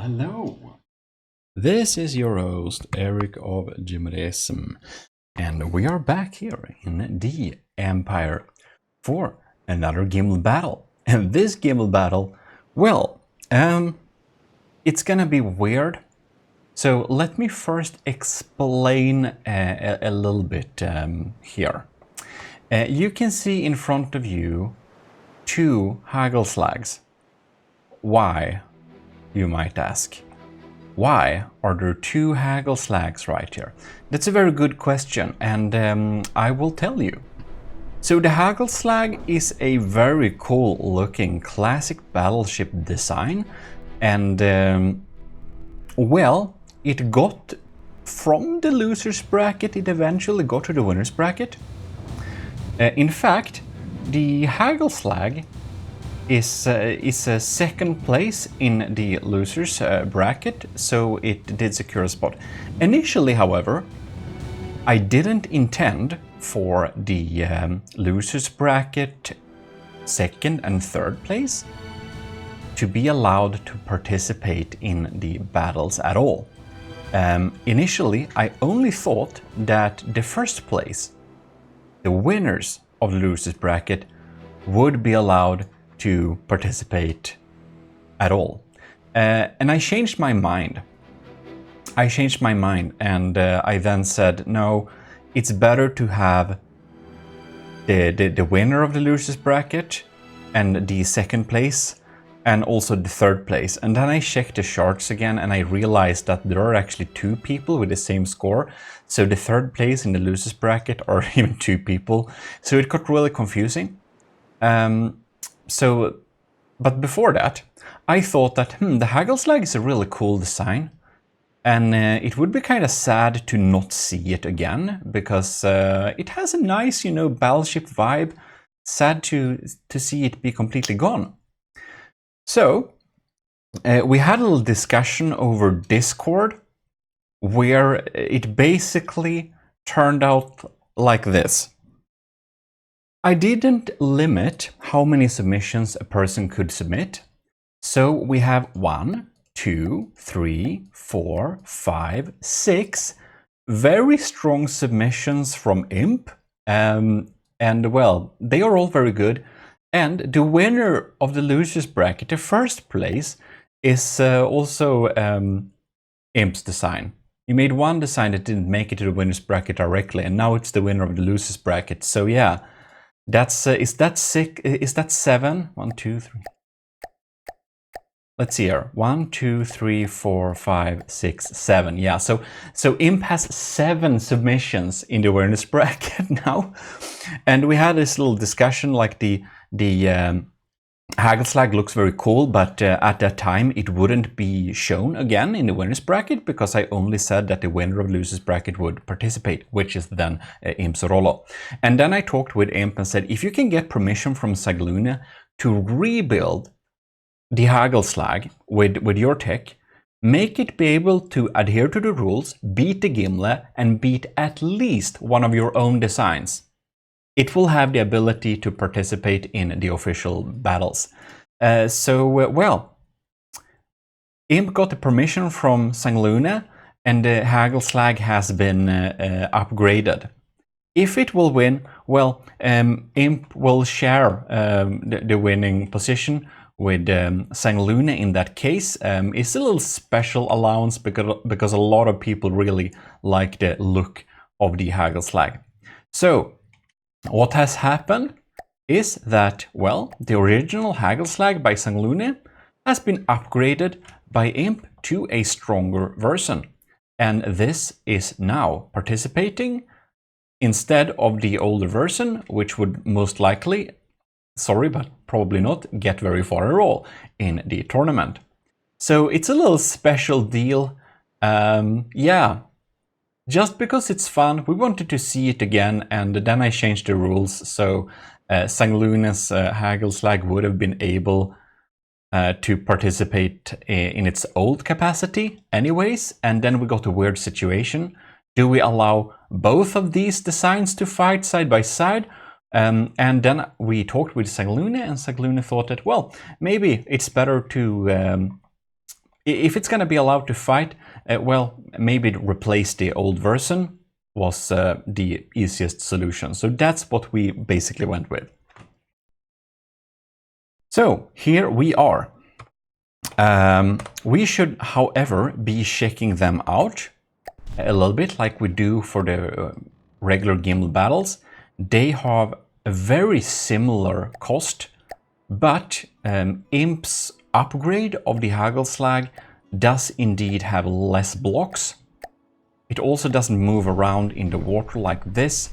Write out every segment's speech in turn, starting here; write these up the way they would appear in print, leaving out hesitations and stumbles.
Hello, this is your host Eric of GMODISM, and we are back here in the Empire for another Gimle battle. And this Gimle battle, well, it's gonna be weird. So let me first explain a little bit here. You can see in front of you two Haggle Slags. Why, you might ask? Why are there two Haggle Slags right here? That's a very good question, and I will tell you. So the Haggle Slag is a very cool looking classic battleship design, and well, it got from the loser's bracket, it eventually got to the winner's bracket. In fact, the Haggle Slag is a second place in the loser's bracket, so it did secure a spot. Initially, however, I didn't intend for the loser's bracket second and third place to be allowed to participate in the battles at all. Initially, I only thought that the first place, the winners of the loser's bracket, would be allowed to participate at all. And I changed my mind. And I then said, no, it's better to have the winner of the loser's bracket and the second place and also the third place. And then I checked the charts again and I realized that there are actually two people with the same score. So the third place in the loser's bracket are even two people. So it got really confusing. But before that, I thought that the Haggle Slag is a really cool design, and it would be kind of sad to not see it again, because it has a nice, battleship vibe. Sad to see it be completely gone. So we had a little discussion over Discord, where it basically turned out like this. I didn't limit how many submissions a person could submit. So we have 1, 2, 3, 4, 5, 6 very strong submissions from Imp. And well, they are all very good. And the winner of the loser's bracket, the first place, is also Imp's design. He made one design that didn't make it to the winner's bracket directly, and now it's the winner of the loser's bracket. So yeah. That's is that 7? 1, 2, 3. Let's see here. 1, 2, 3, 4, 5, 6, 7. Yeah, so Imp has 7 submissions in the winner's bracket now. And we had this little discussion, like the Haggle Slag looks very cool, but at that time it wouldn't be shown again in the winner's bracket, because I only said that the winner of the loser's bracket would participate, which is then Imp's Rollo. And then I talked with Imp and said, if you can get permission from Sagluna to rebuild the Haggle Slag with your tech, make it be able to adhere to the rules, beat the Gimle, and beat at least one of your own designs, it will have the ability to participate in the official battles. Well, Imp got the permission from Sagluna, and the Haggle Slag has been upgraded. If it will win, well, Imp will share the winning position with Sagluna in that case. It's a little special allowance because a lot of people really like the look of the Haggle Slag. So what has happened is that, well, the original Haggle Slag by Sagluna has been upgraded by Imp to a stronger version. And this is now participating instead of the older version, which would most likely, sorry, but probably not, get very far at all in the tournament. So it's a little special deal. Yeah. Just because it's fun, we wanted to see it again, and then I changed the rules, so Sagluna's Haggle Slag would have been able to participate in its old capacity anyways, and then we got a weird situation. Do we allow both of these designs to fight side by side? And then we talked with Sagluna, and Sagluna thought that, well, maybe it's better to If it's going to be allowed to fight, well, maybe replace the old version was the easiest solution. So that's what we basically went with. So here we are. We should, however, be checking them out a little bit like we do for the regular Gimle battles. They have a very similar cost, but Imp's upgrade of the Haggle Slag does indeed have less blocks. It also doesn't move around in the water like this.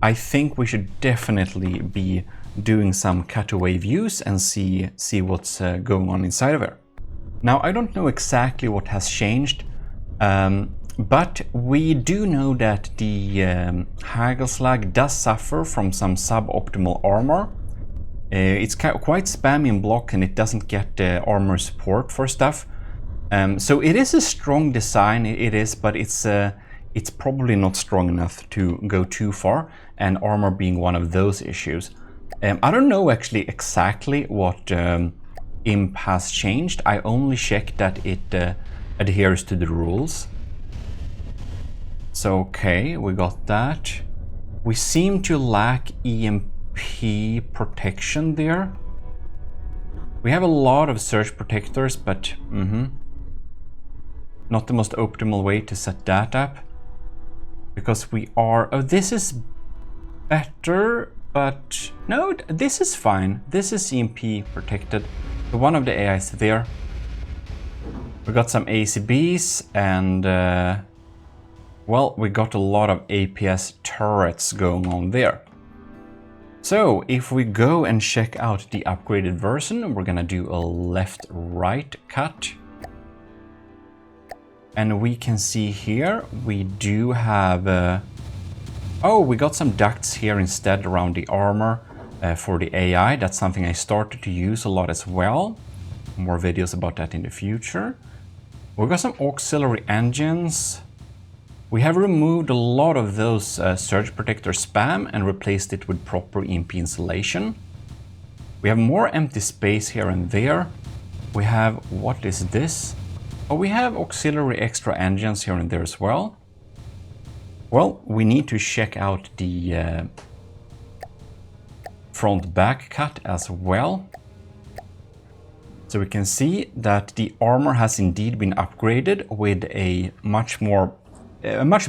I think we should definitely be doing some cutaway views and see what's going on inside of her. Now, I don't know exactly what has changed, but we do know that the Hagelslag does suffer from some suboptimal armor. It's quite spammy in block and it doesn't get armor support for stuff. So it is a strong design, it is, but it's probably not strong enough to go too far, and armor being one of those issues. I don't know actually exactly what Imp has changed. I only checked that it adheres to the rules. So okay, we got that. We seem to lack EMP protection there. We have a lot of surge protectors, but not the most optimal way to set that up. Because we are... Oh, this is better, but... No, this is fine. This is EMP protected. So one of the AIs there. We got some ACBs and... well, we got a lot of APS turrets going on there. So if we go and check out the upgraded version, we're gonna do a left-right cut. And we can see here, we do have... oh, we got some ducts here instead around the armor for the AI. That's something I started to use a lot as well. More videos about that in the future. We got some auxiliary engines. We have removed a lot of those surge protector spam and replaced it with proper EMP insulation. We have more empty space here and there. We have... what is this? Oh, we have auxiliary extra engines here and there as well. Well, we need to check out the front back cut as well. So we can see that the armor has indeed been upgraded with a much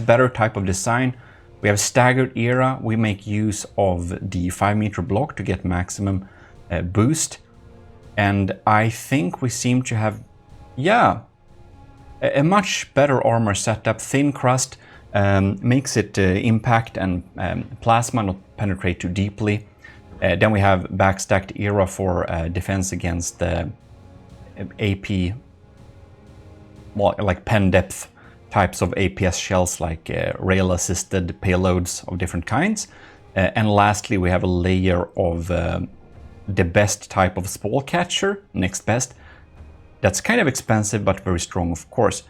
better type of design. We have staggered era. We make use of the 5-meter block to get maximum boost. And I think we seem to have, yeah, a much better armor setup. Thin crust makes it impact and plasma not penetrate too deeply. Then we have backstacked era for defense against the AP, well, like pen depth types of APS shells, like rail assisted payloads of different kinds. And lastly, we have a layer of the best type of spall catcher, next best. That's kind of expensive, but very strong, of course.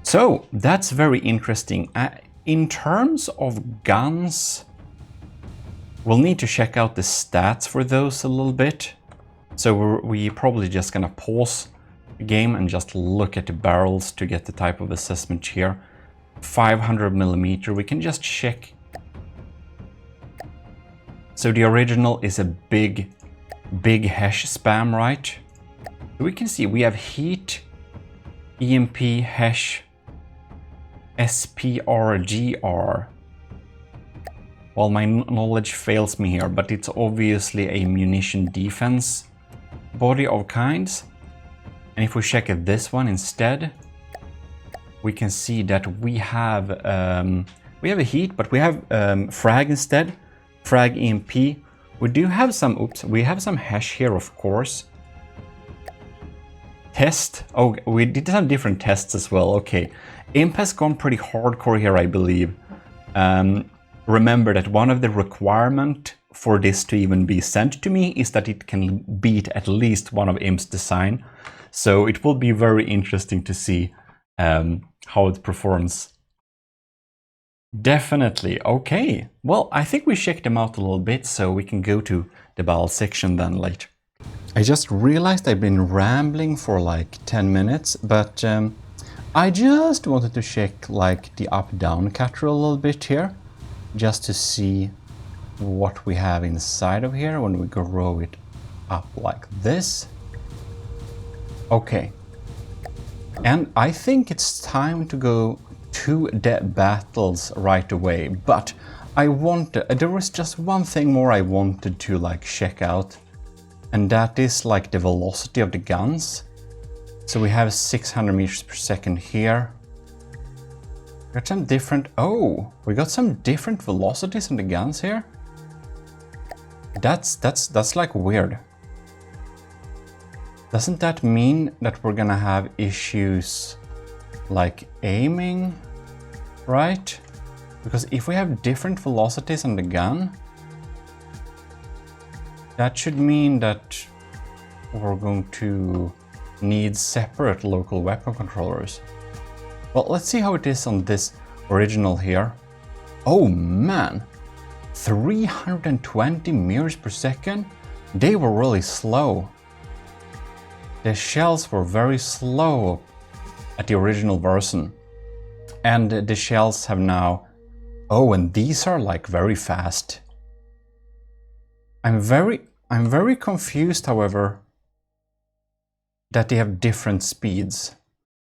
So that's very interesting. In terms of guns, we'll need to check out the stats for those a little bit. So we're probably just gonna pause the game and just look at the barrels to get the type of assessment here. 500 millimeter, we can just check. So the original is a big hash spam, right? We can see we have heat, EMP, hash, SPRGR. Well, my knowledge fails me here, but it's obviously a munition defense body of kinds. And if we check at this one instead, we can see that we have a heat, but we have frag instead, frag EMP. We do have some, oops, we have some hash here, of course. Test, oh, we did some different tests as well, okay. Imp has gone pretty hardcore here, I believe. Remember that one of the requirements for this to even be sent to me is that it can beat at least one of Imp's design. So it will be very interesting to see how it performs. Definitely, okay. Well, I think we checked them out a little bit, so we can go to the battle section then later. I just realized I've been rambling for like 10 minutes, but I just wanted to check like the up-down cutter a little bit here, just to see what we have inside of here when we grow it up like this. Okay, and I think it's time to go to the battles right away, but there was just one thing more I wanted to like check out, and that is like the velocity of the guns. So we have 600 meters per second here. We got some different, we got some different velocities on the guns here. That's like weird. Doesn't that mean that we're gonna have issues like aiming, right? Because if we have different velocities on the gun, that should mean that we're going to need separate local weapon controllers. Well, let's see how it is on this original here. Oh man, 320 meters per second? They were really slow. The shells were very slow at the original version. And the shells have now... Oh, and these are like very fast. I'm very confused, however, that they have different speeds.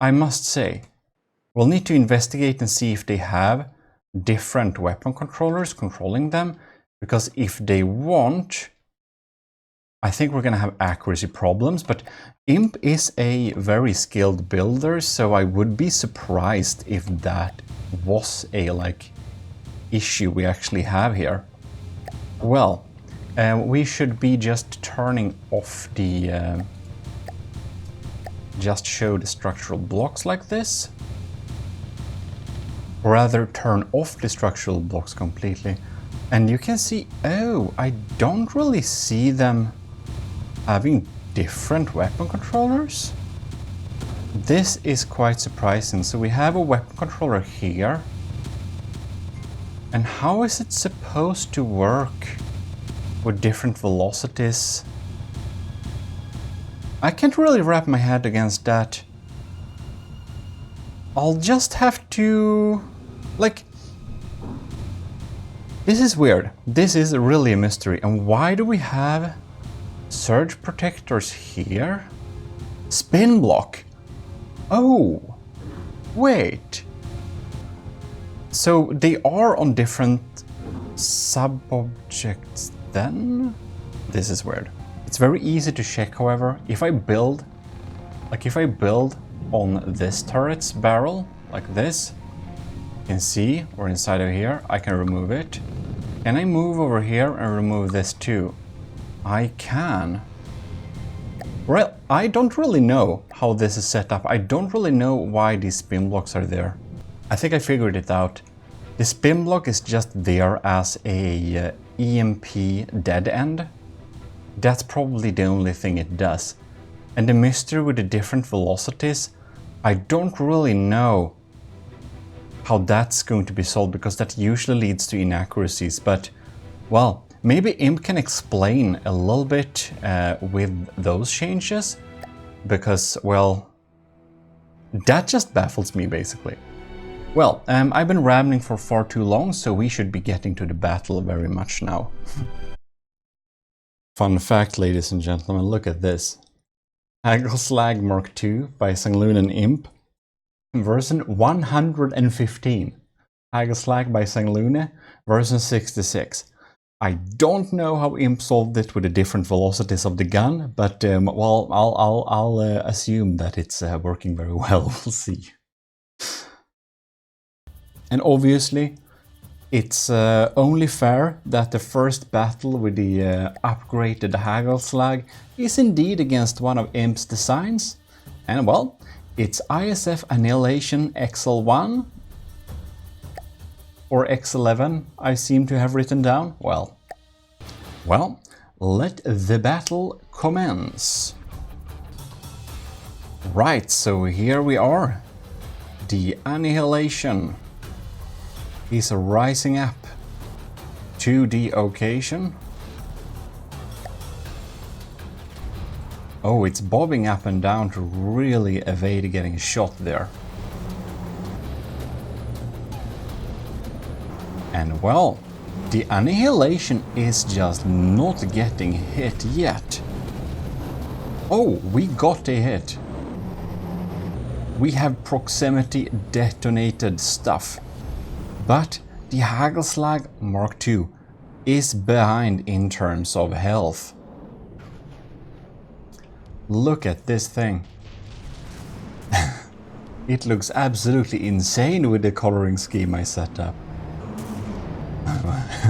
I must say, we'll need to investigate and see if they have different weapon controllers controlling them, because if they won't, I think we're gonna have accuracy problems. But Imp is a very skilled builder, so I would be surprised if that was a like issue we actually have here. Well, we should be just turning off the just show the structural blocks like this, or rather turn off the structural blocks completely, and you can see, oh, I don't really see them having different weapon controllers. This is quite surprising. So we have a weapon controller here, and how is it supposed to work with different velocities? I can't really wrap my head against that. I'll just have to... like... This is weird. This is really a mystery. And why do we have surge protectors here? Spin block. Oh, wait. So they are on different sub-objects then? This is weird. It's very easy to check, however. If I build on this turret's barrel, like this, you can see, or inside of here, I can remove it. Can I move over here and remove this too? I can. Well, I don't really know how this is set up. I don't really know why these spin blocks are there. I think I figured it out. The spin block is just there as a EMP dead end. That's probably the only thing it does. And the mystery with the different velocities, I don't really know how that's going to be solved, because that usually leads to inaccuracies. But, well, maybe Imp can explain a little bit with those changes, because, well, that just baffles me, basically. Well, I've been rambling for far too long, so we should be getting to the battle very much now. Fun fact, ladies and gentlemen, look at this. Haggle Slag Mark II by Sanglun and Imp, version 115. Haggle Slag by Sanglune, version 66. I don't know how Imp solved it with the different velocities of the gun, but well, I'll assume that it's working very well. We'll see. And obviously, it's only fair that the first battle with the upgraded Haggle Slag is indeed against one of Imp's designs. And well, it's ISF Annihilation XL1 or X11, I seem to have written down. Well, let the battle commence. Right, so here we are. The Annihilation is rising up to the occasion. Oh, it's bobbing up and down to really evade getting shot there. And well, the Annihilation is just not getting hit yet. Oh, we got a hit. We have proximity detonated stuff. But the Hagelslag Mark II is behind in terms of health. Look at this thing. It looks absolutely insane with the coloring scheme I set up.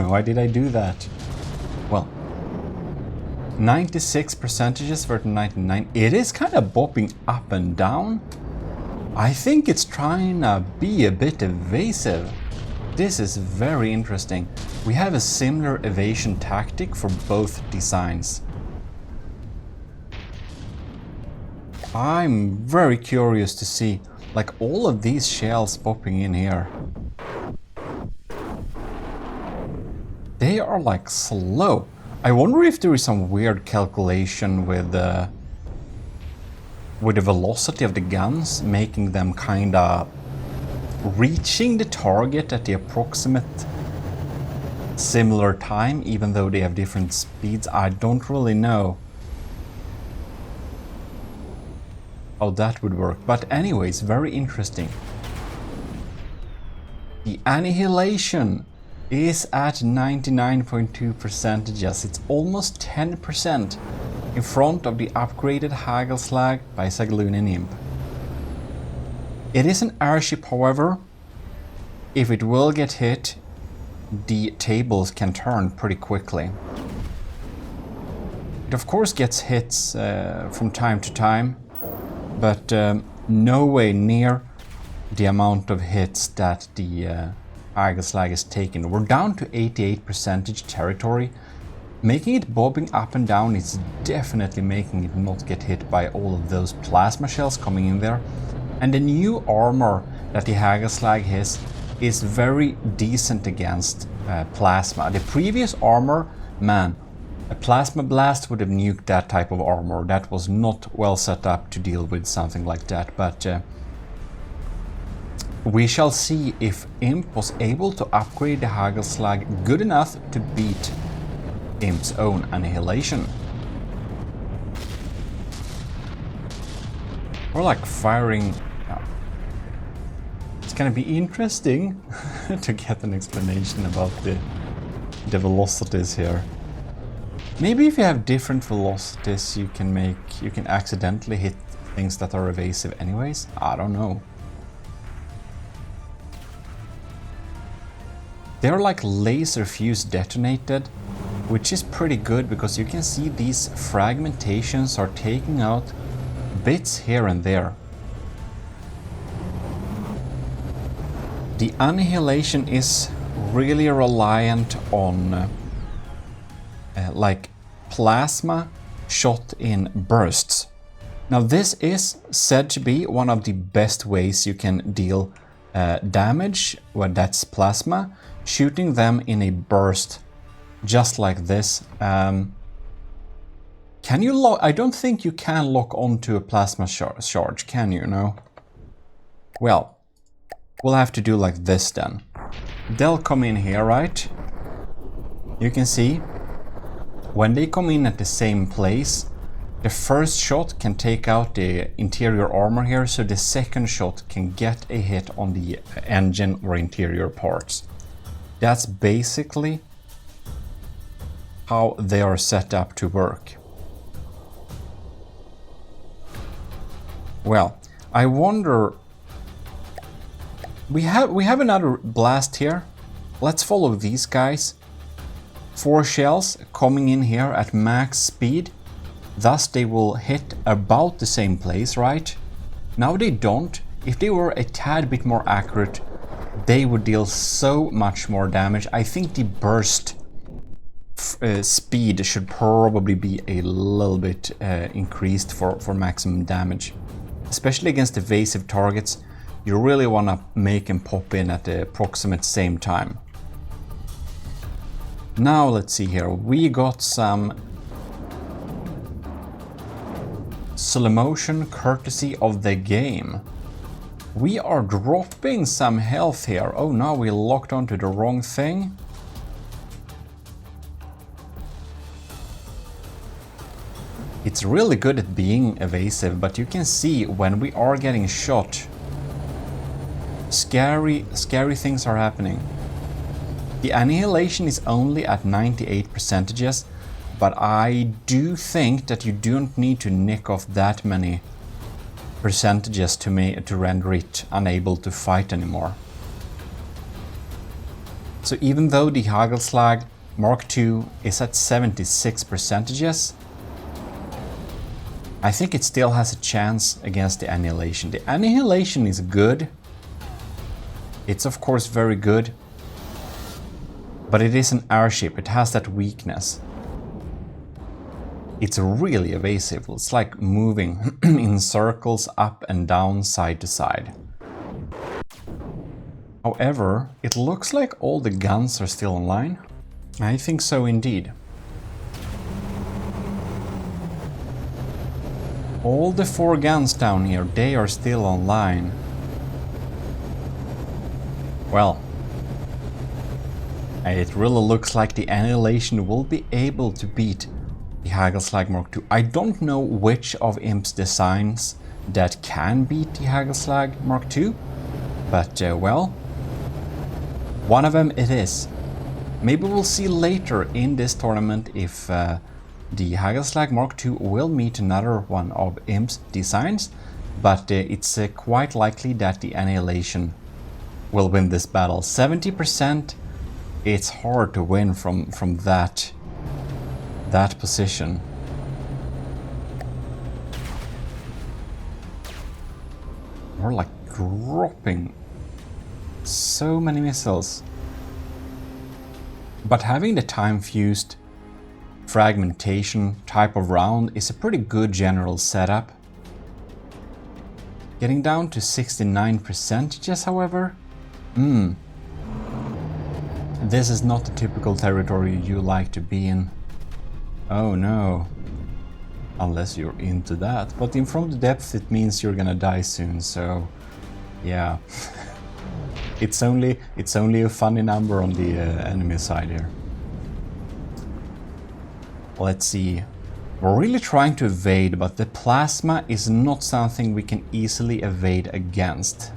Why did I do that? Well, 96 percentages versus 99. It is kind of bopping up and down. I think it's trying to be a bit evasive. This is very interesting. We have a similar evasion tactic for both designs. I'm very curious to see, like, all of these shells popping in here. They are like slow. I wonder if there is some weird calculation with the velocity of the guns, making them kinda reaching the target at the approximate similar time, even though they have different speeds. I don't really know how that would work, but anyways, very interesting. The Annihilation is at 99.2%. It's almost 10% in front of the upgraded Hagelslag by Sagaluna Imp. It is an airship, however. If it will get hit, the tables can turn pretty quickly. It of course gets hits from time to time, but no way near the amount of hits that the Hagelslag has taken. We're down to 88% territory. Making it bobbing up and down is definitely making it not get hit by all of those plasma shells coming in there. And the new armor that the Hagelslag has is very decent against plasma. The previous armor, man, a plasma blast would have nuked that type of armor. That was not well set up to deal with something like that, but we shall see if Imp was able to upgrade the Hagelslag good enough to beat Imp's own Annihilation. We're like firing. It's gonna be interesting to get an explanation about the velocities here. Maybe if you have different velocities, you can accidentally hit things that are evasive anyways. I don't know. They're like laser fuse detonated, which is pretty good because you can see these fragmentations are taking out bits here and there. The Annihilation is really reliant on like plasma shot in bursts. Now this is said to be one of the best ways you can deal damage, well, that's plasma, shooting them in a burst just like this. Can you lock? I don't think you can lock onto a plasma charge, can you? No? Well, we'll have to do like this then. They'll come in here, right? You can see when they come in at the same place, the first shot can take out the interior armor here, so the second shot can get a hit on the engine or interior parts. That's basically how they are set up to work. Well, I wonder. We have another blast here. Let's follow these guys. 4 shells coming in here at max speed. Thus they will hit about the same place, right? Now they don't. If they were a tad bit more accurate, they would deal so much more damage. I think the burst speed should probably be a little bit increased for maximum damage. Especially against evasive targets, you really want to make them pop in at the approximate same time. Now let's see here, we got some Slow motion courtesy of the game. We are dropping some health here. Oh no, we locked onto the wrong thing. It's really good at being evasive, but you can see when we are getting shot, scary things are happening. The Annihilation is only at 98%, but I do think that you don't need to nick off that many percentages to render it unable to fight anymore. So even though the Hagelslag Mark II is at 76%, I think it still has a chance against the Annihilation. The Annihilation is good. It's of course very good, but it is an airship. It has that weakness. It's really evasive. It's like moving in circles up and down, side to side. However, it looks like all the guns are still online. I think so indeed. All the 4 guns down here, they are still online. Well, it really looks like the Annihilation will be able to beat the Hagelslag Mark II. I don't know which of Imp's designs that can beat the Hagelslag Mark II, but well, one of them it is. Maybe we'll see later in this tournament if the Hagelslag Mark II will meet another one of Imp's designs, but it's quite likely that the Annihilation will win this battle. 70%, it's hard to win from that position. We're like dropping so many missiles. But having the time-fused fragmentation type of round is a pretty good general setup. Getting down to 69%, however. This is not the typical territory you like to be in. Oh no. Unless you're into that. But in From the Depths it means you're gonna die soon, so yeah. It's only a funny number on the enemy side here. Let's see. We're really trying to evade, but the plasma is not something we can easily evade against.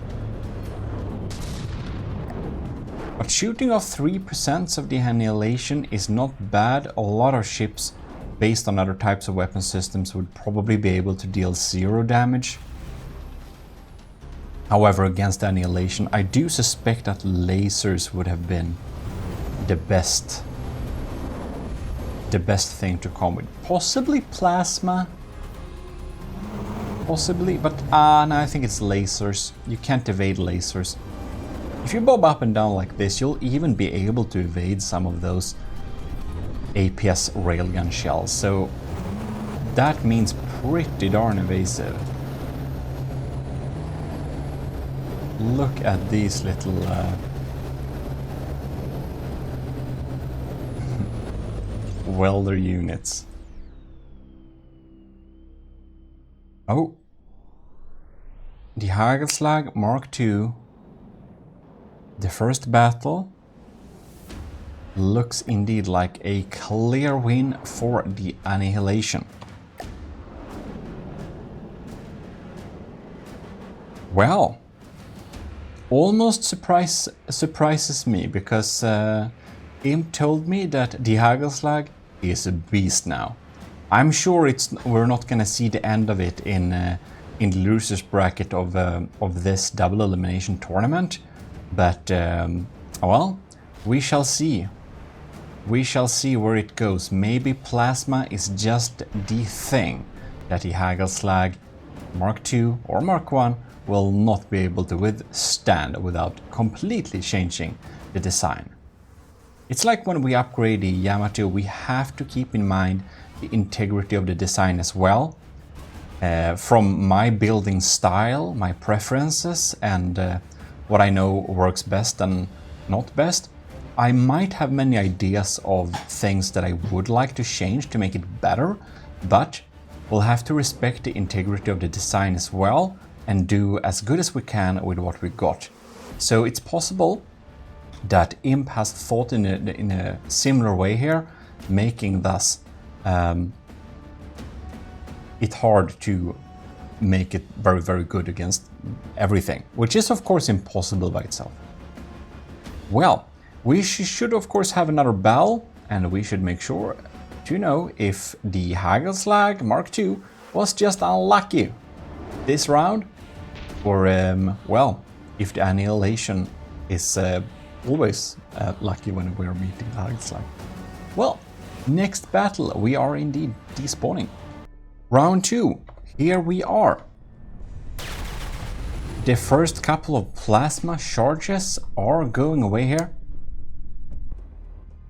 But shooting off 3% of the Annihilation is not bad. A lot of ships based on other types of weapon systems would probably be able to deal 0 damage. However, against Annihilation, I do suspect that lasers would have been the best thing to come with. Possibly plasma. Possibly, but no, I think it's lasers. You can't evade lasers. If you bob up and down like this, you'll even be able to evade some of those APS railgun shells, so that means pretty darn evasive. Look at these little welder units. Oh, the Hagelslag Mark II, the first battle, looks indeed like a clear win for the Annihilation. Well, almost surprises me, because Imp told me that the Hagelslag is a beast now. I'm sure we're not gonna see the end of it in the losers bracket of this double elimination tournament, but well, we shall see. We shall see where it goes. Maybe plasma is just the thing that the Hagelslag Mark II or Mark I will not be able to withstand without completely changing the design. It's like when we upgrade the Yamato, we have to keep in mind the integrity of the design as well. From my building style, my preferences, and what I know works best and not best, I might have many ideas of things that I would like to change to make it better, but we'll have to respect the integrity of the design as well and do as good as we can with what we got. So it's possible that Imp has thought in a similar way here, making thus it hard to make it very, very good against everything, which is of course impossible by itself. Well, we should of course have another battle, and we should make sure to know if the Hagelslag Mark II was just unlucky this round, or well, if the Annihilation is always lucky when we're meeting the Hagelslag. Well, next battle we are indeed despawning. Round 2, here we are. The first couple of plasma charges are going away here.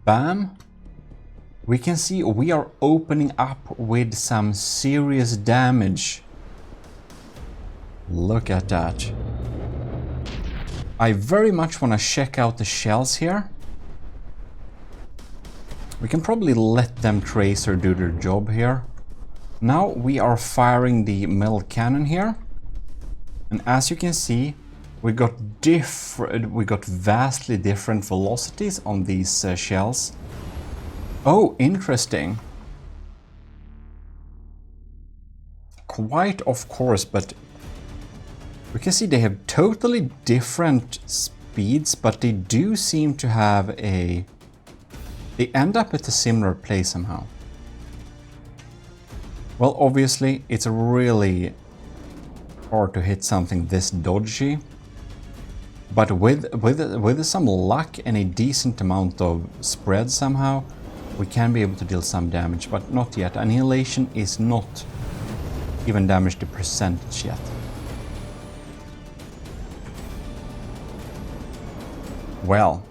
Bam. We can see we are opening up with some serious damage. Look at that. I very much want to check out the shells here. We can probably let them tracer do their job here. Now we are firing the metal cannon here. And as you can see, we got vastly different velocities on these shells. Oh, interesting. Quite, of course, but we can see they have totally different speeds, but they do seem to have a... They end up at a similar place somehow. Well, obviously, it's really hard to hit something this dodgy. But with some luck and a decent amount of spread somehow, we can be able to deal some damage, but not yet. Annihilation is not even damaged the percentage yet. Well,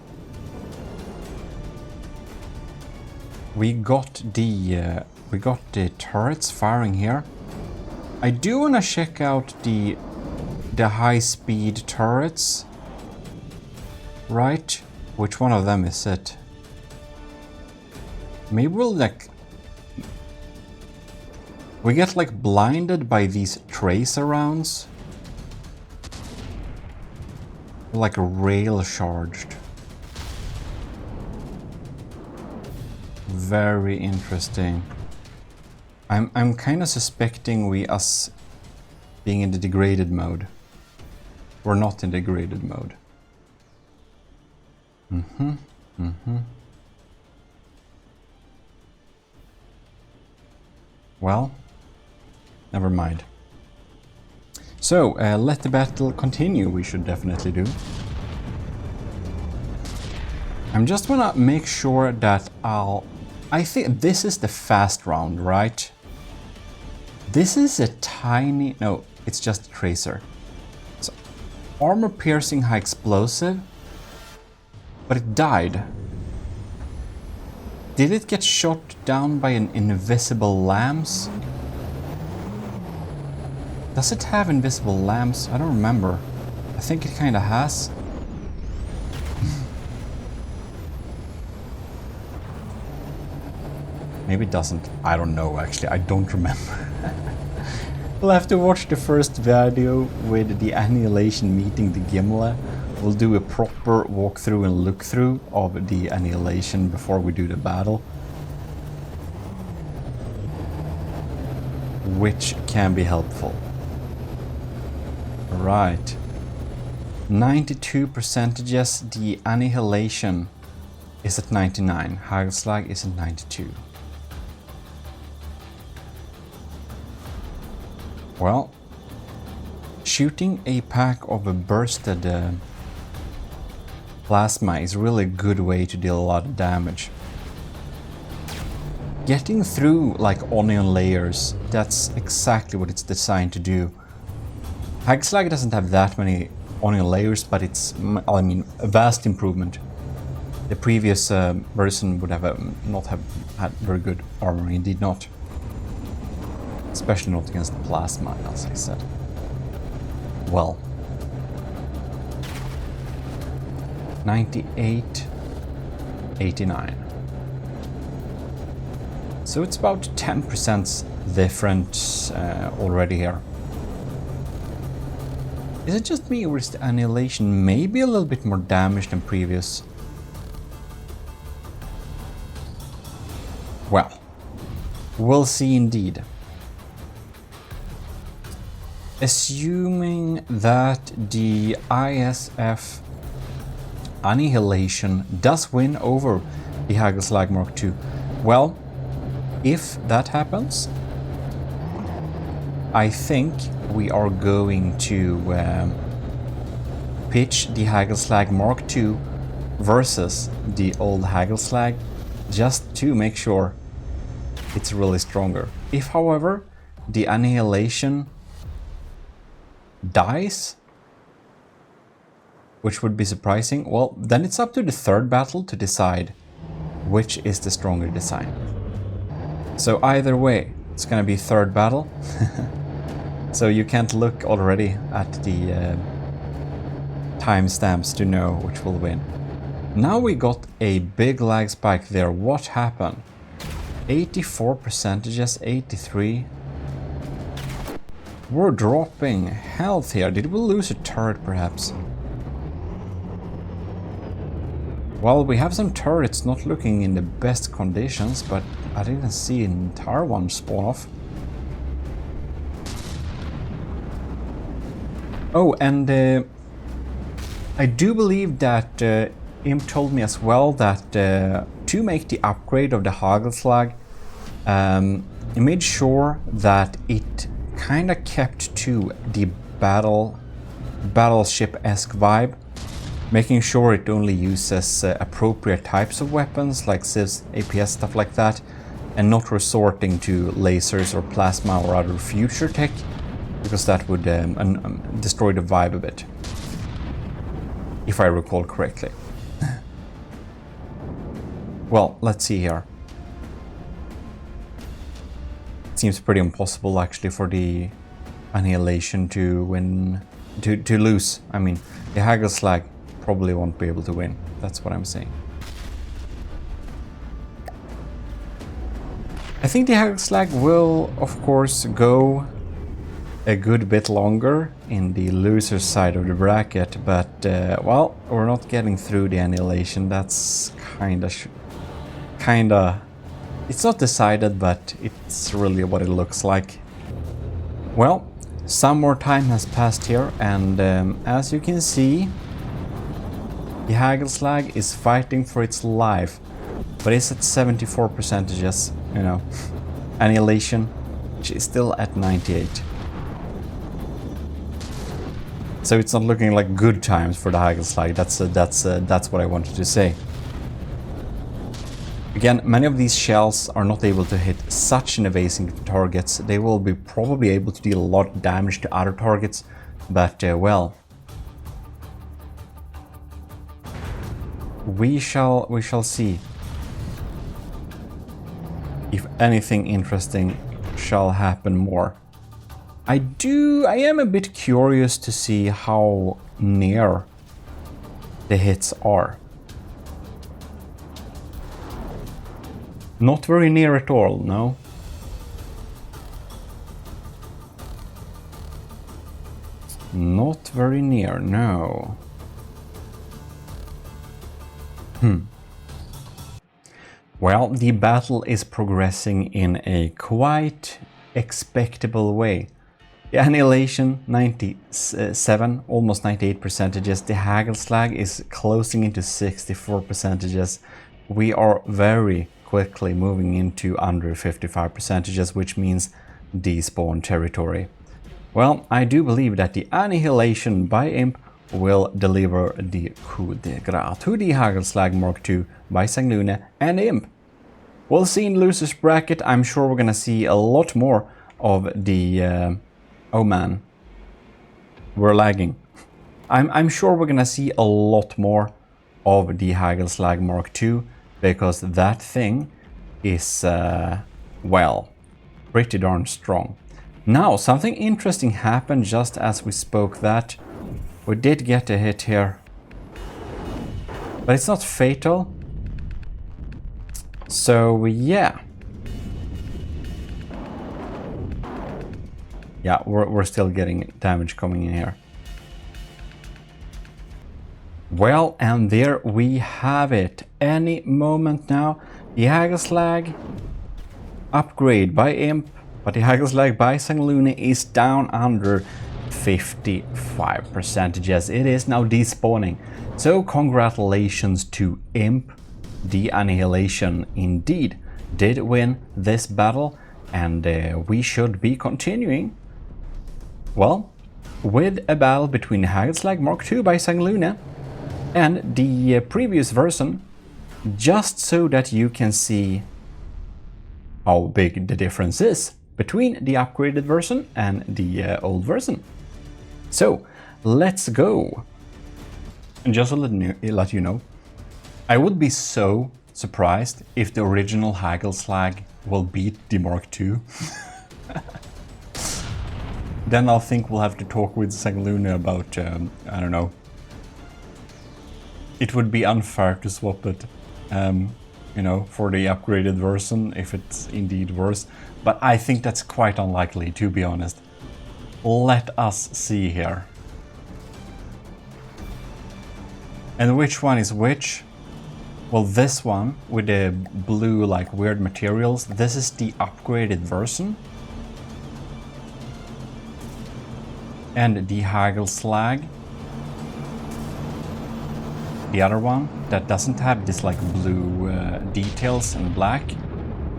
we got the turrets firing here. I do want to check out the high-speed turrets. Right, which one of them is it? Maybe we'll we get like blinded by these tracer rounds. Like rail charged. Very interesting. I'm kind of suspecting us being in the degraded mode. We're not in degraded mode. Well, never mind. So, let the battle continue, we should definitely do. I'm just wanna make sure that I think this is the fast round, right? This is a tiny... No, it's just a tracer. So, armor-piercing high explosive. But it died. Did it get shot down by an invisible lambs? Does it have invisible lamps? I don't remember. I think it kinda has. Maybe it doesn't. I don't know actually. I don't remember. We'll have to watch the first video with the Annihilation meeting the Gimle. We'll do a proper walkthrough and look through of the Annihilation before we do the battle. Which can be helpful. Right. 92%. The Annihilation is at 99. Hagelslag is at 92. Well, shooting a pack of a bursted plasma is really a good way to deal a lot of damage. Getting through like onion layers, that's exactly what it's designed to do. Hagelslag doesn't have that many onion layers, but it's, I mean, a vast improvement. The previous version would have not have had very good armor, indeed not. Especially not against the plasma, as I said. Well. 98, 89. So it's about 10% difference already here. Is it just me, or is the Annihilation maybe a little bit more damage than previous? Well, we'll see indeed. Assuming that the ISF Annihilation does win over the Hagelslag Mark II, well, if that happens, I think we are going to pitch the Hagelslag Mark II versus the old Hagelslag, just to make sure it's really stronger. If, however, the Annihilation dies, which would be surprising, well, then it's up to the third battle to decide which is the stronger design. So either way, it's gonna be third battle. So you can't look already at the timestamps to know which will win. Now we got a big lag spike there. What happened? 84%, 83. We're dropping health here. Did we lose a turret perhaps? Well, we have some turrets not looking in the best conditions, but I didn't see an entire one spawn off. Oh, and I do believe that Imp told me as well that to make the upgrade of the Hagelslag, he made sure that it kind of kept to the battleship-esque vibe, making sure it only uses appropriate types of weapons like Civs, APS, stuff like that, and not resorting to lasers or plasma or other future tech, because that would destroy the vibe a bit, if I recall correctly. Well, let's see here. It seems pretty impossible actually for the Annihilation to win, to lose. I mean, the Hagelslag probably won't be able to win. That's what I'm saying. I think the Hagelslag will, of course, go a good bit longer in the loser side of the bracket, but well, we're not getting through the Annihilation. That's kinda, it's not decided, but it's really what it looks like. Well, some more time has passed here, and as you can see, the Hagelslag is fighting for its life, but it's at 74%, you know. Annihilation, which is still at 98. So it's not looking like good times for the Hagelslag. That's what I wanted to say. Again, many of these shells are not able to hit such an evasive targets. They will be probably able to deal a lot of damage to other targets, but well, we shall see if anything interesting shall happen more. I am a bit curious to see how near the hits are. Not very near at all, no. Not very near, no. Well, the battle is progressing in a quite expectable way. The Annihilation, 97, almost 98%. The Hagelslag is closing into 64%. We are very quickly moving into under 55%, which means despawn territory. Well, I do believe that the Annihilation by Imp will deliver the coup de grace to the Hagelslag Mark II by Sanglune and Imp. We'll see in losers bracket. I'm sure we're gonna see a lot more of the oh man, we're lagging. I'm sure we're gonna see a lot more of the Hagelslag Mark II, because that thing is well, pretty darn strong. Now, something interesting happened just as we spoke. That we did get a hit here, but it's not fatal. So yeah, Yeah, we're still getting damage coming in here. Well, and there we have it. Any moment now, the Hagelslag upgrade by Imp, but the Hagelslag by Sangluna is down under 55%. Yes, it is now despawning. So congratulations to Imp. The Annihilation indeed did win this battle, and we should be continuing, well, with a battle between Hagelslag Mark II by Sangluna and the previous version, just so that you can see how big the difference is between the upgraded version and the old version. So let's go. And just to let you know, I would be so surprised if the original Hagelslag will beat the Mark II. Then I'll think we'll have to talk with Sangluna about, I don't know. It would be unfair to swap it, you know, for the upgraded version if it's indeed worse. But I think that's quite unlikely, to be honest. Let us see here. And which one is which? Well, this one with the blue, like, weird materials, this is the upgraded version. And the Hagelslag, the other one that doesn't have this like blue details and black,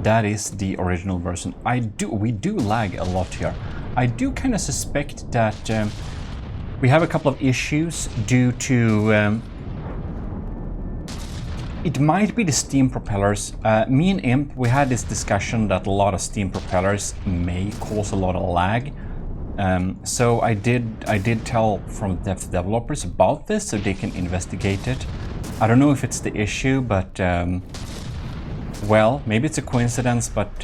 that is the original version. We do lag a lot here. I do kind of suspect that we have a couple of issues due to it might be the steam propellers. Me and Imp, we had this discussion that a lot of steam propellers may cause a lot of lag. So I did tell from the developers about this so they can investigate it. I don't know if it's the issue, but well, maybe it's a coincidence, but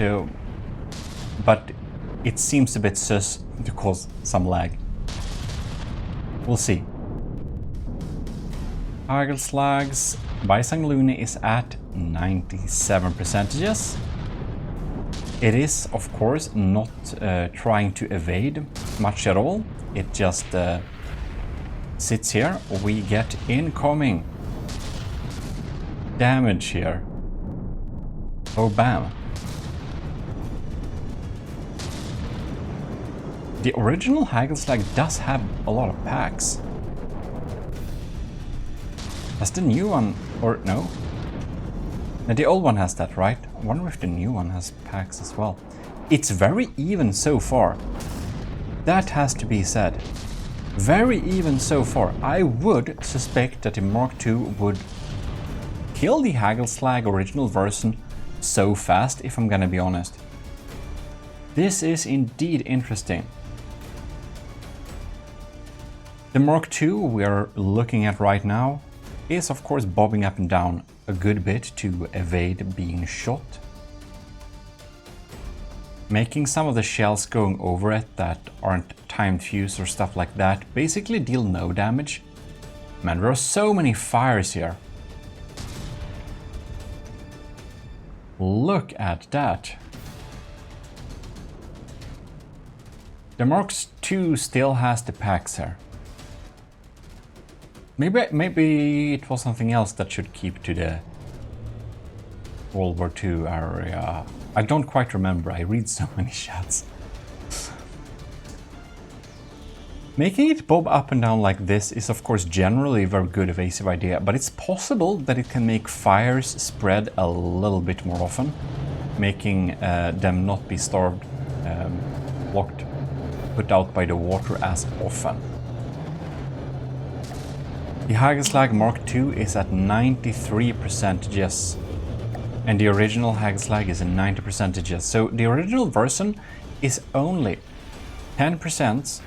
it seems a bit sus to cause some lag. We'll see. Hagelslags by Sangluna is at 97%. It is, of course, not trying to evade much at all. It just sits here. We get incoming damage here. Oh, bam. The original Hagelslag does have a lot of packs. Has the new one, or no? Now, the old one has that, right? I wonder if the new one has packs as well. It's very even so far. That has to be said. Very even so far. I would suspect that the Mark II would kill the Hagelslag original version so fast, if I'm gonna be honest. This is indeed interesting. The Mark II we are looking at right now is of course bobbing up and down a good bit to evade being shot. Making some of the shells going over it that aren't timed fuse or stuff like that basically deal no damage. Man, there are so many fires here. Look at that. The Mark II still has the packs here. Maybe it was something else that should keep to the World War II area. I don't quite remember, I read so many chats. Making it bob up and down like this is of course generally a very good evasive idea, but it's possible that it can make fires spread a little bit more often, making them not be starved, blocked, put out by the water as often. The Hagelslag Mark II is at 93% yes, and the original Hagelslag is at 90% yes. So the original version is only 10%,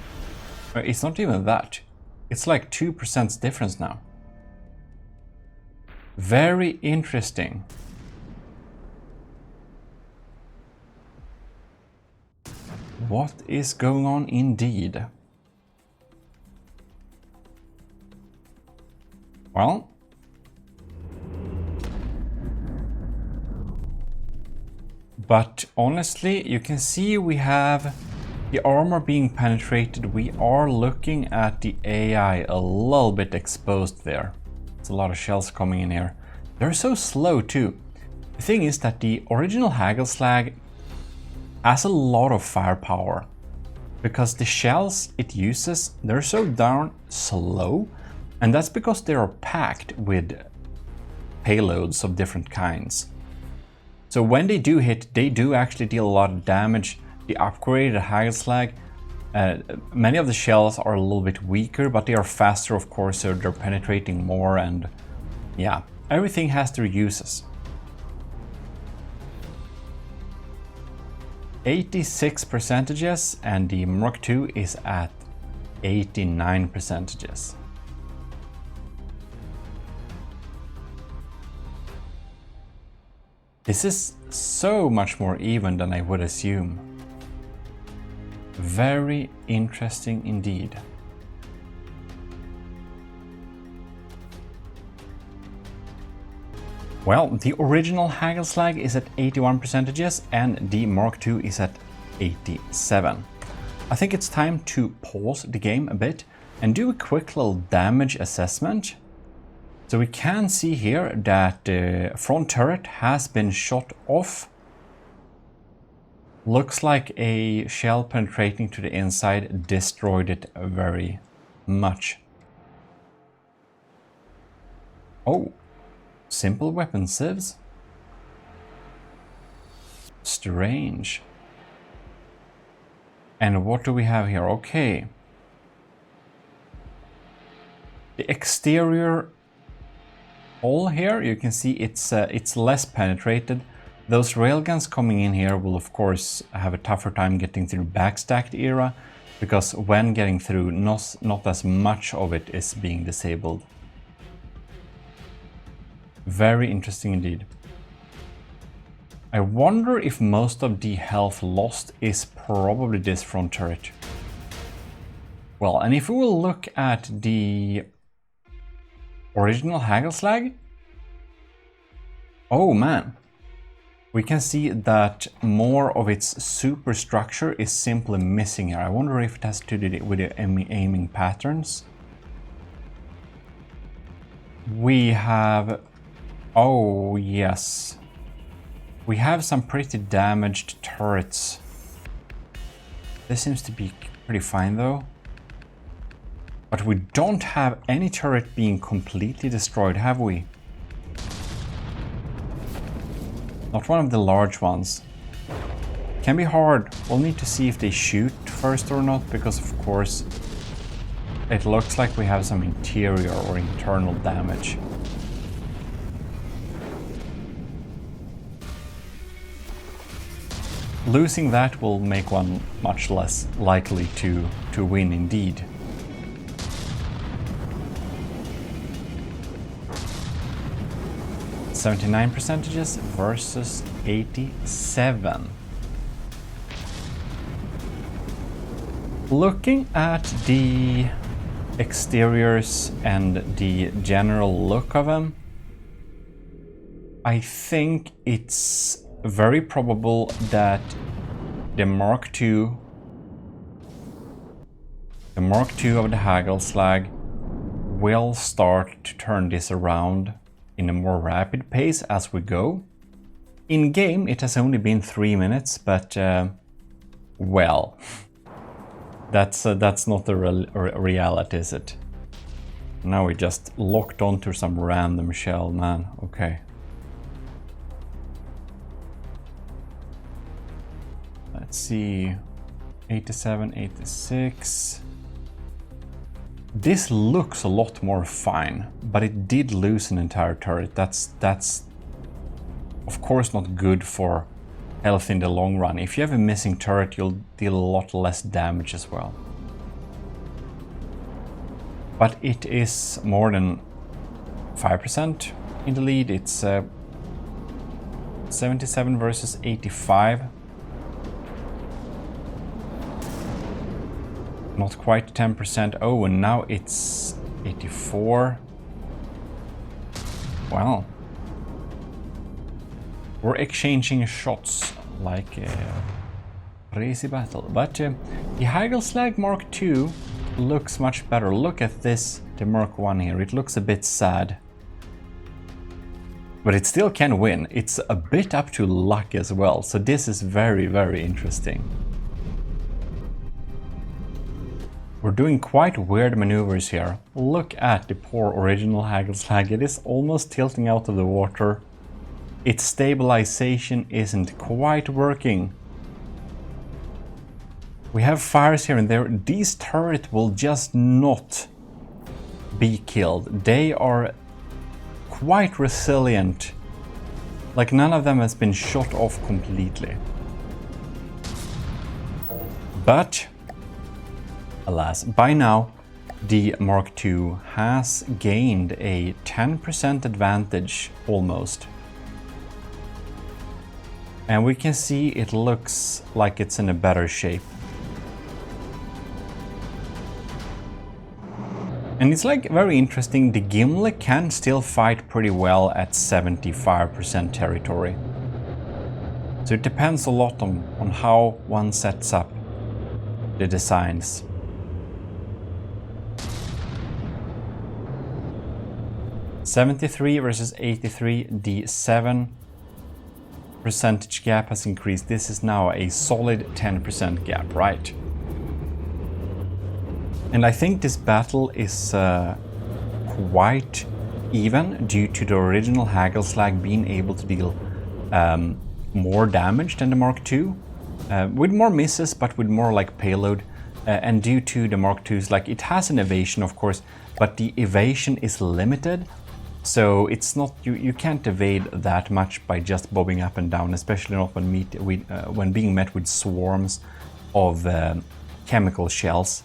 it's not even that, it's like 2% difference now. Very interesting. What is going on indeed? Well, but honestly, you can see we have The armor being penetrated, we are looking at the AI a little bit exposed there. There's a lot of shells coming in here. They're so slow too. The thing is that the original Hagelslag has a lot of firepower because the shells it uses, they're so darn slow, and that's because they are packed with payloads of different kinds. So when they do hit, they do actually deal a lot of damage. The upgraded Hagelslag, many of the shells are a little bit weaker, but they are faster, of course, so they're penetrating more, and yeah, everything has their uses. 86%, and the Mark II is at 89%. This is so much more even than I would assume. Very interesting indeed. Well, the original Hagelslag is at 81% and the Mark II is at 87. I think it's time to pause the game a bit and do a quick little damage assessment. So we can see here that the front turret has been shot off. Looks like a shell penetrating to the inside destroyed it very much. Oh, simple weapon sieves. Strange. And what do we have here? Okay. The exterior hull here, you can see it's less penetrated. Those railguns coming in here will of course have a tougher time getting through backstacked era, because when getting through, not as much of it is being disabled. Very interesting indeed. I wonder if most of the health lost is probably this front turret. Well, and if we will look at the original Hagelslag, oh man, we can see that more of its superstructure is simply missing here. I wonder if it has to do with the aiming patterns. We have, oh yes, we have some pretty damaged turrets. This seems to be pretty fine though. But we don't have any turret being completely destroyed, have we? Not one of the large ones. Can be hard. We'll need to see if they shoot first or not, because of course it looks like we have some interior or internal damage. Losing that will make one much less likely to win indeed. %79 versus 87. Looking at the exteriors and the general look of them, I think it's very probable that the Mark II of the Hagelslag will start to turn this around in a more rapid pace as we go. In game it has only been 3 minutes, but well, that's not the reality, is it? Now we just locked onto some random shell, man. Okay. Let's see, 87, 86. This looks a lot more fine, but it did lose an entire turret. That's of course not good for health in the long run. If you have a missing turret, you'll deal a lot less damage as well. But it is more than 5% in the lead. It's 77 versus 85. Not quite 10%. Oh, and now it's 84. Well, we're exchanging shots like crazy battle. But the Hagelslag Mark II looks much better. Look at this, the Mark I here. It looks a bit sad. But it still can win. It's a bit up to luck as well. So this is very, very interesting. We're doing quite weird maneuvers here. Look at the poor original Hagelslag. It is almost tilting out of the water. Its stabilization isn't quite working. We have fires here and there. These turrets will just not be killed. They are quite resilient. Like none of them has been shot off completely. But alas, by now the Mark II has gained a 10% advantage almost. And we can see it looks like it's in a better shape. And it's like very interesting, the Gimle can still fight pretty well at 75% territory. So it depends a lot on how one sets up the designs. (73 versus 83, the 7% gap has increased. This is now a solid 10% gap, right? And I think this battle is quite even due to the original Hagelslag being able to deal more damage than the Mark II. With more misses, but with more like payload. And due to the Mark II's, like it has an evasion of course, but the evasion is limited. So it's not, you can't evade that much by just bobbing up and down, especially not when being met with swarms of chemical shells.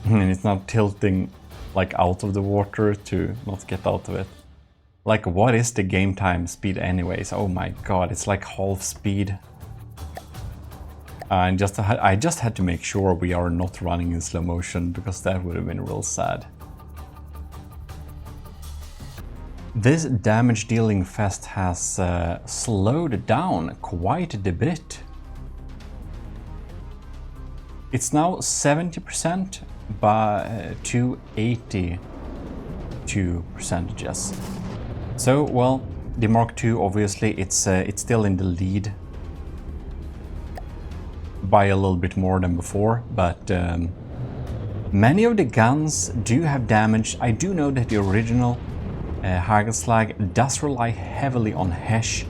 And it's not tilting like out of the water to not get out of it. Like what is the game time speed anyways? Oh my god, it's like half speed. I just had to make sure we are not running in slow motion because that would have been real sad. This damage dealing fest has slowed down quite a bit. It's now 70% to 82%. So, well, the Mark II obviously it's still in the lead by a little bit more than before, but many of the guns do have damage. I do know that the original Hagelslag does rely heavily on HESH,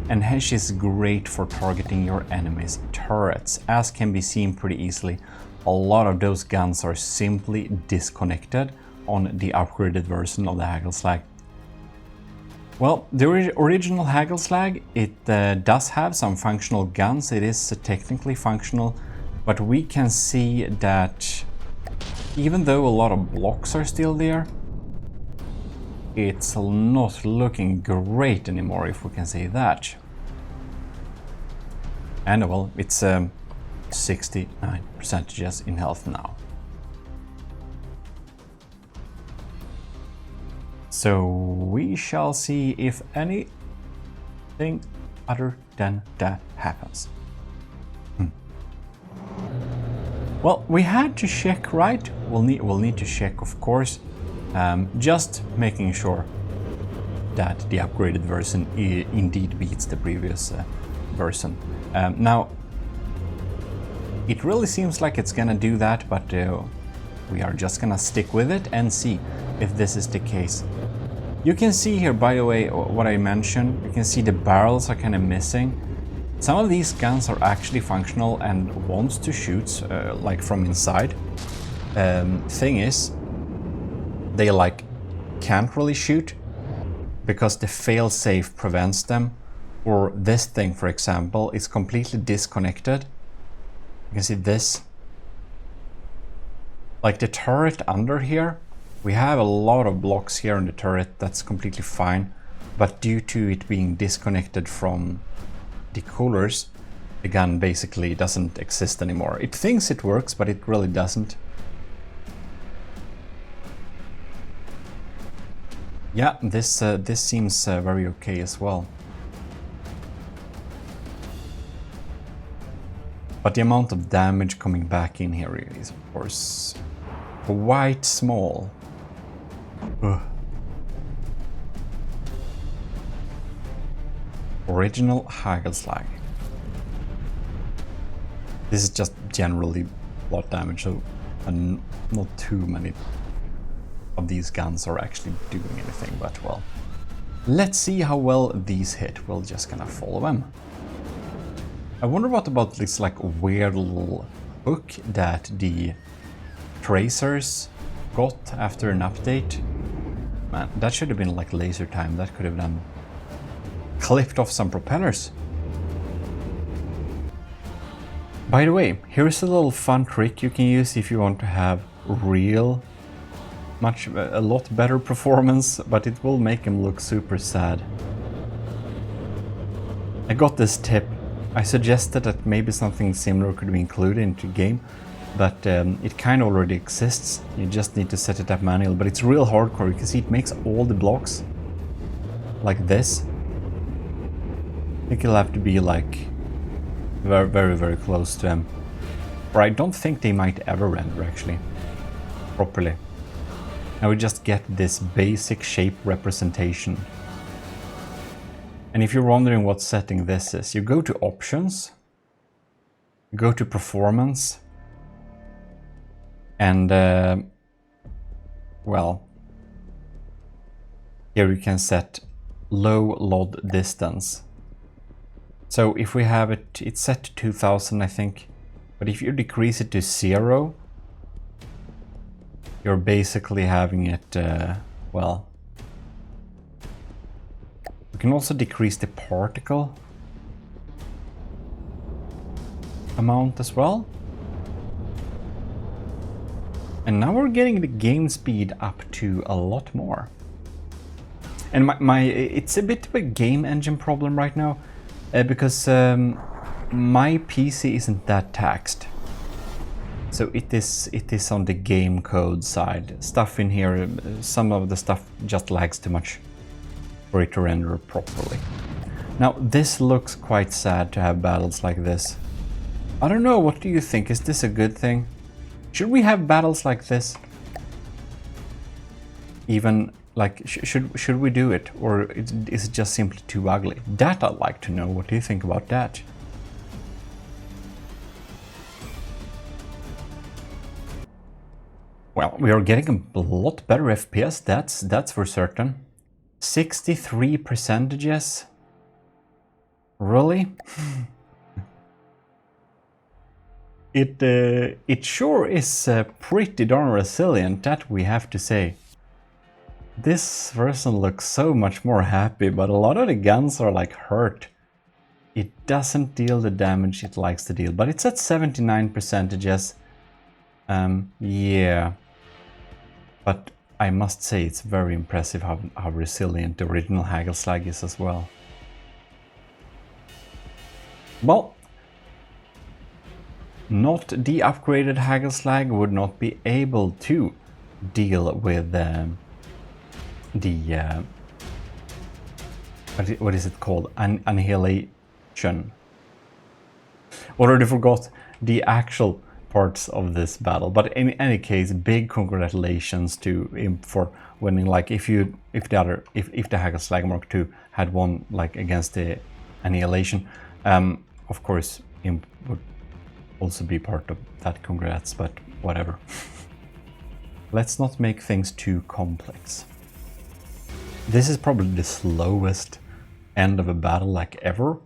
and HESH is great for targeting your enemy's turrets, as can be seen pretty easily. A lot of those guns are simply disconnected on the upgraded version of the Hagelslag. Well, the original Hagelslag, it does have some functional guns. It is technically functional, but we can see that even though a lot of blocks are still there, it's not looking great anymore, if we can say that. And well, it's 69% just in health now. So we shall see if anything other than that happens. Well, we had to check, right? We'll need to check, of course. Just making sure that the upgraded version indeed beats the previous version. Now, it really seems like it's gonna do that, but we are just gonna stick with it and see if this is the case. You can see here, by the way, what I mentioned. You can see the barrels are kind of missing. Some of these guns are actually functional and wants to shoot like from inside. Thing is, they like can't really shoot because the failsafe prevents them. Or this thing, for example, is completely disconnected. You can see this. Like the turret under here, we have a lot of blocks here in the turret, that's completely fine. But due to it being disconnected from the coolers, the gun basically doesn't exist anymore. It thinks it works, but it really doesn't. Yeah, this seems very okay as well. But the amount of damage coming back in here is, of course, quite small. Ugh. Original Hagelslag. This is just generally a lot of damage, so not too many of these guns are actually doing anything, but well. Let's see how well these hit. We're just gonna follow them. I wonder what about this like weird little hook that the tracers got after an update. Man, that should have been like laser time. That could have done clipped off some propellers. By the way, here's a little fun trick you can use if you want to have a lot better performance, but it will make him look super sad. I got this tip. I suggested that maybe something similar could be included into the game, but it kind of already exists. You just need to set it up manually, but it's real hardcore. You can see it makes all the blocks like this. I think it'll have to be like very, very, very close to them. Or I don't think they might ever render actually properly. Now we just get this basic shape representation. And if you're wondering what setting this is, you go to options, you go to performance, and well, here you can set low load distance. So if we have it, it's set to 2000 I think, but if you decrease it to 0, you're basically having it, well, you can also decrease the particle amount as well. And now we're getting the game speed up to a lot more. And it's a bit of a game engine problem right now, because my PC isn't that taxed. So it is on the game code side. Stuff in here, some of the stuff just lags too much for it to render properly. Now this looks quite sad to have battles like this. I don't know, what do you think? Is this a good thing? Should we have battles like this? Even like, should we do it? Or is it just simply too ugly? That I'd like to know. What do you think about that? Well, we are getting a lot better FPS, that's for certain. 63%? Really? It sure is pretty darn resilient, that we have to say. This version looks so much more happy, but a lot of the guns are like hurt. It doesn't deal the damage it likes to deal, but it's at 79%. Yeah. But I must say it's very impressive how resilient the original Hagelslag is as well. Well, not the upgraded Hagelslag would not be able to deal with what is it called? Annihilation. Already forgot the actual parts of this battle, but in any case, big congratulations to him for winning. Like if the Hagelslag Mark II had won like against the Annihilation, of course him would also be part of that. Congrats, but whatever. Let's not make things too complex. This is probably the slowest end of a battle like ever.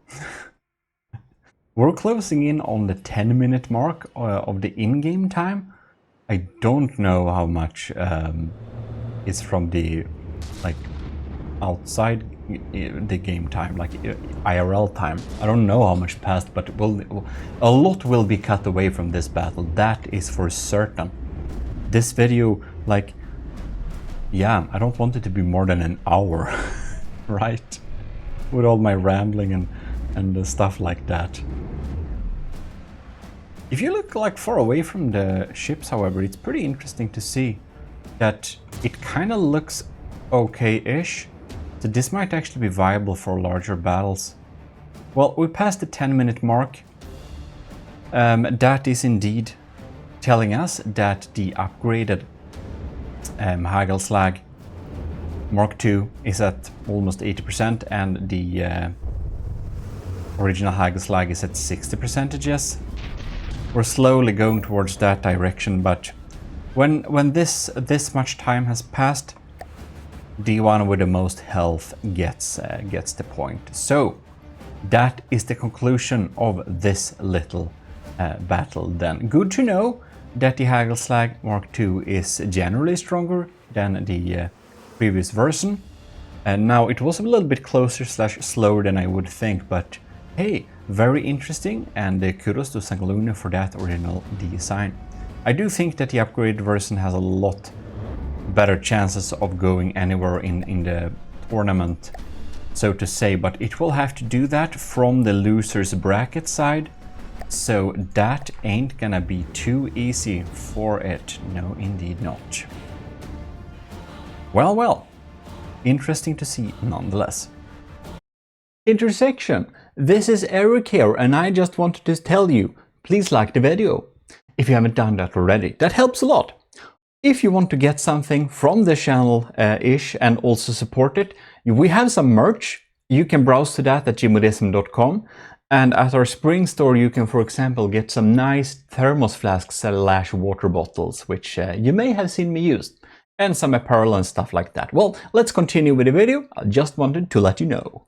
We're closing in on the 10-minute mark of the in-game time. I don't know how much is from the like outside the game time, like IRL time. I don't know how much passed, but a lot will be cut away from this battle. That is for certain. This video, like, yeah, I don't want it to be more than an hour, right? With all my rambling and stuff like that. If you look like far away from the ships, however, it's pretty interesting to see that it kind of looks okay-ish. So this might actually be viable for larger battles. Well, we passed the 10-minute mark. that is indeed telling us that the upgraded Hagelslag Mark II is at almost 80% and the original Hagelslag is at 60%. Yes, we're slowly going towards that direction, but when this much time has passed, the one with the most health gets the point. So that is the conclusion of this little battle then. Good to know that the Hagelslag Mark II is generally stronger than the previous version. And now it was a little bit closer / slower than I would think, but hey, very interesting, and kudos to Sangaluna for that original design. I do think that the upgraded version has a lot better chances of going anywhere in the tournament, so to say, but it will have to do that from the loser's bracket side, so that ain't gonna be too easy for it. No, indeed not. Well, interesting to see nonetheless. Intersection. This is Eric here, and I just wanted to tell you, please like the video if you haven't done that already. That helps a lot. If you want to get something from the channel and also support it, we have some merch. You can browse to that at GMODISM.com, and at our spring store you can, for example, get some nice thermos flasks / water bottles, which you may have seen me use, and some apparel and stuff like that. Well, let's continue with the video. I just wanted to let you know.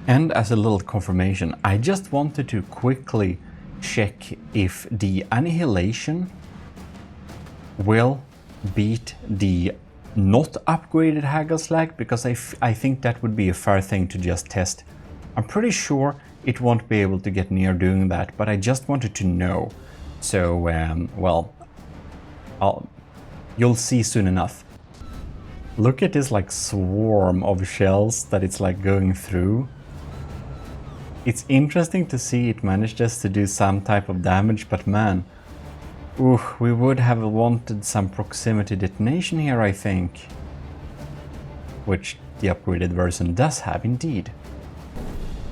And as a little confirmation, I just wanted to quickly check if the Annihilation will beat the not upgraded Hagelslag, because I think that would be a fair thing to just test. I'm pretty sure it won't be able to get near doing that, but I just wanted to know. So, well, you'll see soon enough. Look at this like swarm of shells that it's like going through. It's interesting to see it manages to do some type of damage, but man, ooh, we would have wanted some proximity detonation here, I think. Which the upgraded version does have indeed.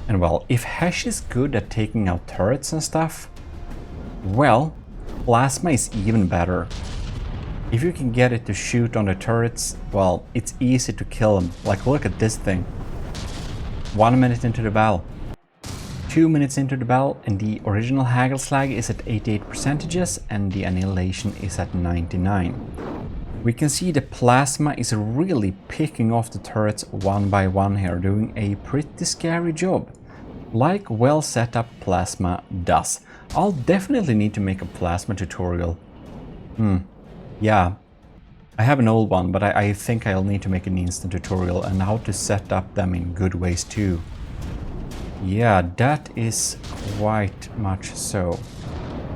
And well, if Hesh is good at taking out turrets and stuff, well, Plasma is even better. If you can get it to shoot on the turrets, well, it's easy to kill them. Like, look at this thing. 1 minute into the battle. 2 minutes into the battle, and the original Hagelslag is at 88% and the Annihilation is at 99%. We can see the Plasma is really picking off the turrets one by one here, doing a pretty scary job, like well set up Plasma does. I'll definitely need to make a Plasma tutorial. Yeah, I have an old one, but I think I'll need to make an instant tutorial and how to set up them in good ways too. Yeah, that is quite much so.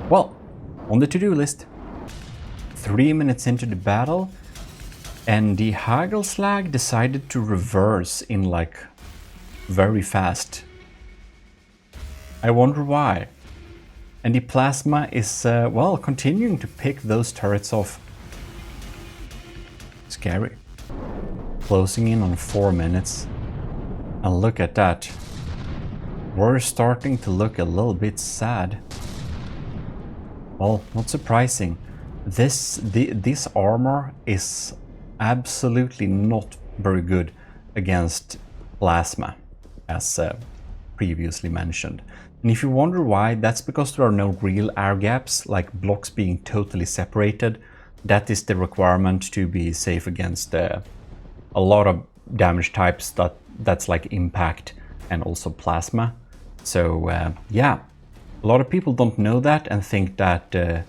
Well, on the to-do list, 3 minutes into the battle, and the Hagelslag decided to reverse in like very fast. I wonder why. And the Plasma is, well, continuing to pick those turrets off. Scary. Closing in on 4 minutes. And look at that. We're starting to look a little bit sad. Well, not surprising. This armor is absolutely not very good against Plasma, as previously mentioned. And if you wonder why, that's because there are no real air gaps, like blocks being totally separated. That is the requirement to be safe against a lot of damage types that's like impact and also Plasma. So yeah, a lot of people don't know that and think that a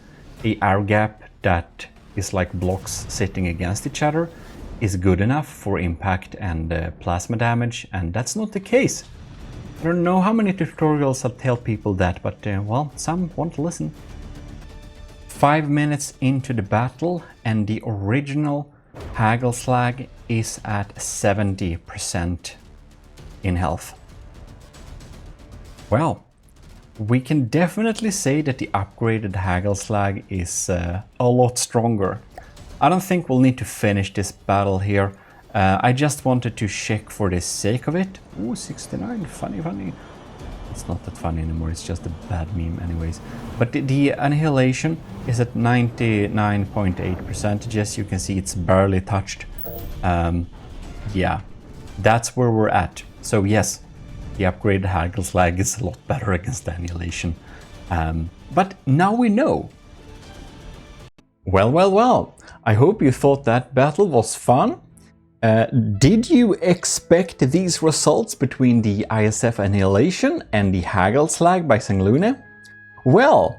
air gap that is like blocks sitting against each other is good enough for impact and Plasma damage, and that's not the case. I don't know how many tutorials I'll tell people that, but well, some want to listen. 5 minutes into the battle, and the original Hagelslag is at 70% in health. Well, we can definitely say that the upgraded Hagelslag is a lot stronger. I don't think we'll need to finish this battle here. I just wanted to check for the sake of it. Ooh, 69, funny. it's not that funny anymore, it's just a bad meme anyways. But the Annihilation is at 99.8%. Yes, you can see it's barely touched. Yeah, that's where we're at. So yes, the upgraded Haggle Slag is a lot better against the Annihilation. But now we know. Well. I hope you thought that battle was fun. Did you expect these results between the ISF Annihilation and the Haggle Slag by Sanglune? Well,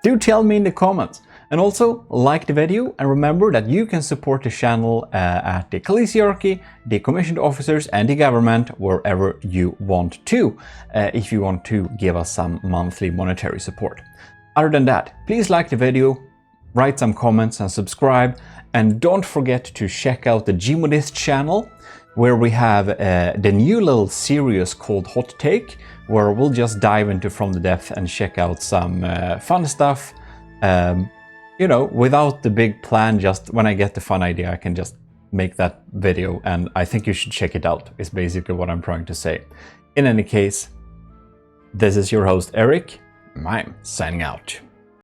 do tell me in the comments. And also, like the video, and remember that you can support the channel at the ecclesiarchy, the commissioned officers, and the government, wherever you want to, if you want to give us some monthly monetary support. Other than that, please like the video, write some comments and subscribe, and don't forget to check out the GMODISM channel, where we have the new little series called Hot Take, where we'll just dive into From the Depth and check out some fun stuff. You know, without the big plan, just when I get the fun idea, I can just make that video, and I think you should check it out, is basically what I'm trying to say. In any case, this is your host Eric, I'm signing out.